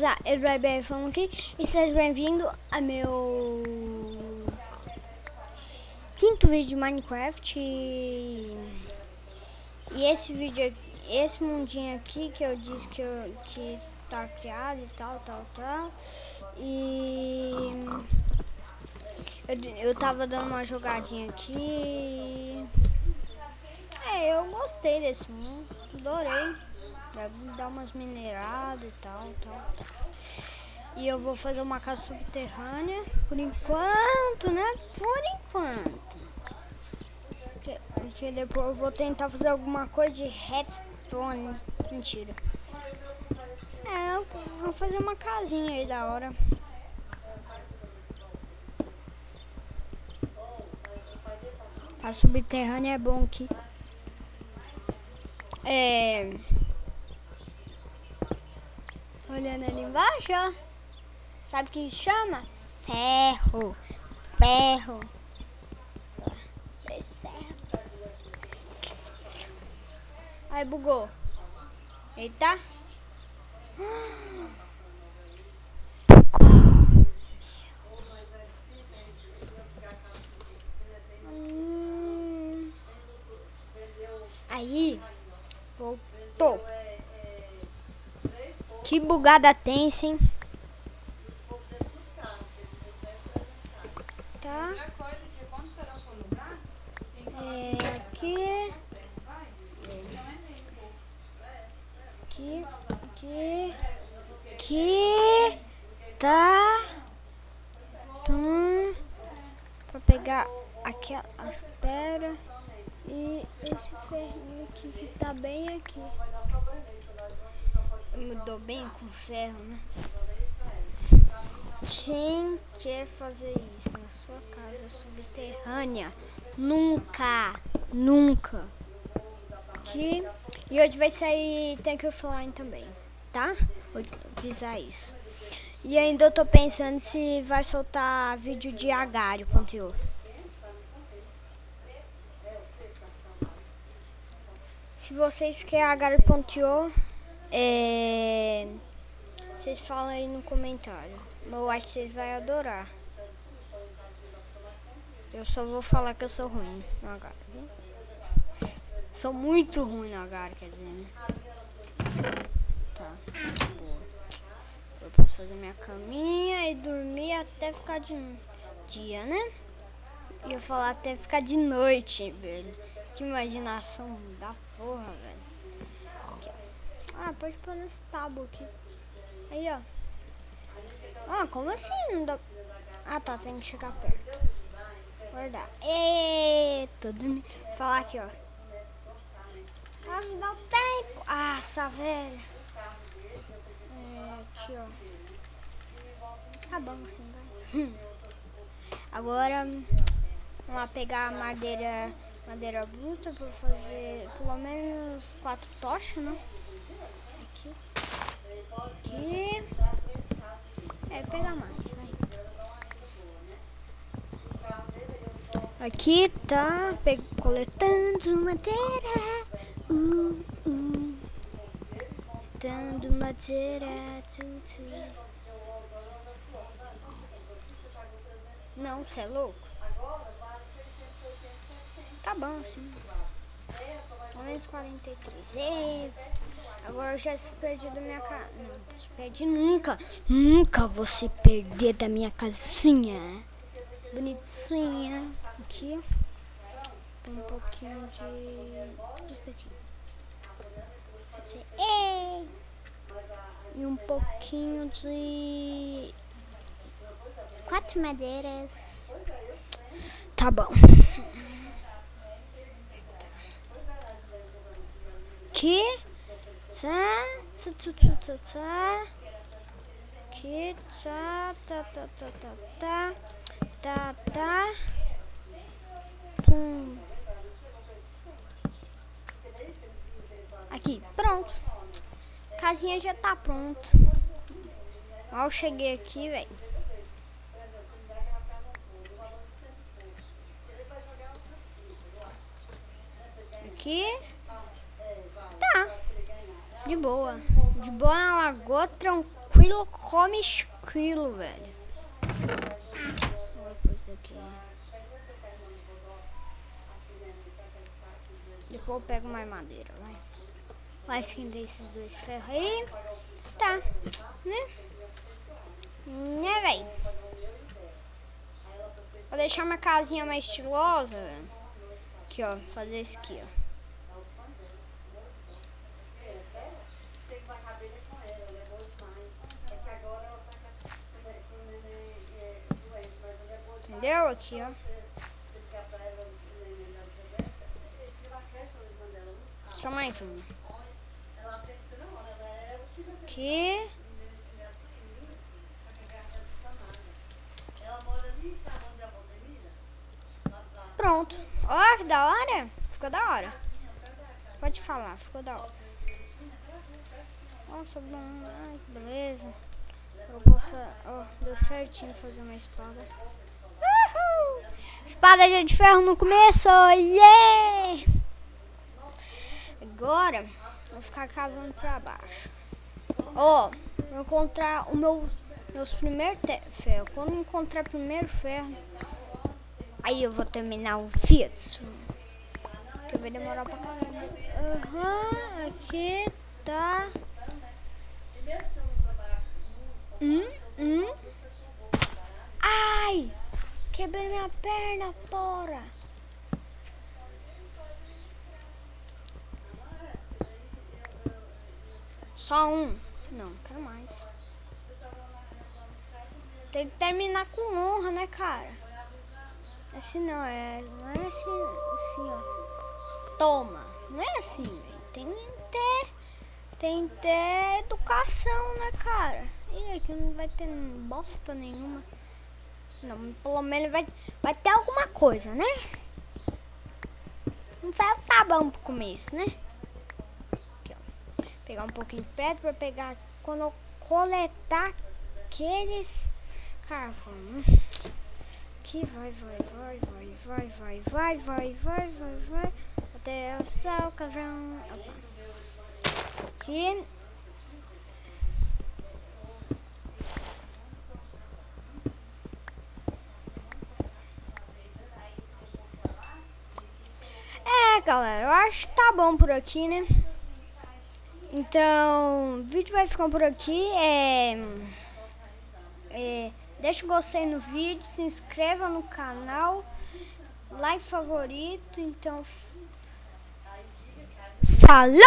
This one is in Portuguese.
beleza? Eduardo falando aqui e seja bem-vindo a meu quinto vídeo de Minecraft. E esse vídeo, esse mundinho aqui que eu disse que tá criado e tal. E eu tava dando uma jogadinha aqui. Eu gostei desse mundo, adorei. Deve dar umas mineradas e tal. E eu vou fazer uma casa subterrânea, por enquanto, né? Por enquanto. Porque depois eu vou tentar fazer alguma coisa de redstone. Mentira. Eu vou fazer uma casinha aí da hora. A subterrânea é bom aqui. Olhando ali embaixo, ó. Sabe o que chama? Ferro. Dois ferros. Aí bugou. Eita. Aí voltou. Que bugada tensa, hein? Tá. Aqui. Tá. Pra pegar aquelas pedras e esse ferrinho aqui que tá bem aqui. Mudou bem com ferro, né? Quem quer fazer isso na sua casa subterrânea? Nunca. E hoje vai sair Thank You Flying também, tá? Vou avisar isso. E ainda eu tô pensando se vai soltar vídeo de Agar.io. Se vocês querem Agar.io, vocês falam aí no comentário. Eu acho que vocês vão adorar. Eu só vou falar que eu sou ruim no Agar. Sou muito ruim no Agar, quer dizer, né? Tá, boa. Eu posso fazer minha caminha e dormir até ficar de dia, né? E eu falar até ficar de noite, velho. Que imaginação da porra, velho. Aqui, ó. Pode pôr nesse tábua aqui. Aí, ó. Como assim? Não dá... tá, tem que chegar perto. Guardar. Tô dormindo. Vou falar aqui, ó. Me dá o tempo. Essa velha. Aqui, ó. Tá bom assim, vai. Agora, vamos lá pegar a madeira bruta pra fazer pelo menos 4 tochas, né? Aqui. Pegar mais, vai. Aqui tá coletando madeira. Coletando madeira. Não, você é louco? Tá bom assim. 43. Agora eu já se perdi da minha casa. Não se perdi nunca. Nunca vou se perder da minha casinha. Bonitinha. Aqui. Um pouquinho de... Isso daqui. Pode ser. E um pouquinho de... 4 madeiras. Tá bom. Aqui. Aqui. Tá. Aqui, pronto. Casinha já tá pronta. Mal cheguei aqui, velho. Aqui. Tá. De boa na lagoa, tranquilo. Esquilo come esquilo, velho. Vou pôr isso daqui. Depois eu pego mais madeira, vai. Vai esquentar esses dois ferros aí. Tá, né? Né, velho? Vou deixar uma casinha mais estilosa, velho. Aqui, ó. Fazer isso aqui, ó. Entendeu? Aqui, ó. Só mais uma. Aqui. Pronto. Ó, que da hora. Ficou da hora. Pode falar, ficou da hora. Nossa, bom. Ai, que beleza. Eu posso... Ó, deu certinho fazer uma espada. Uhul! Espada de ferro no começo. Yeah! Agora, vou ficar cavando pra baixo. Ó, vou encontrar meus primeiros ferros. Quando encontrar o primeiro ferro, aí eu vou terminar o vídeo. Que vai demorar pra caramba. Aqui tá. Ai! Quebrei minha perna, porra! Só um? Não, quero mais. Tem que terminar com honra, né, cara? Assim não, não é assim, ó. Toma. Não é assim, velho. Tem que ter educação, né, cara? E aqui não vai ter bosta nenhuma. Não, pelo menos vai ter alguma coisa, né? Não vai tá bom pro começo, né? Aqui, ó. Pegar um pouquinho de pedra pra pegar quando eu coletar aqueles carvão. Aqui vai. Até o céu, carvão. Aqui. Galera, eu acho que tá bom por aqui, né? Então, o vídeo vai ficando por aqui. Deixa o gostei no vídeo, se inscreva no canal, like favorito. Então, falou!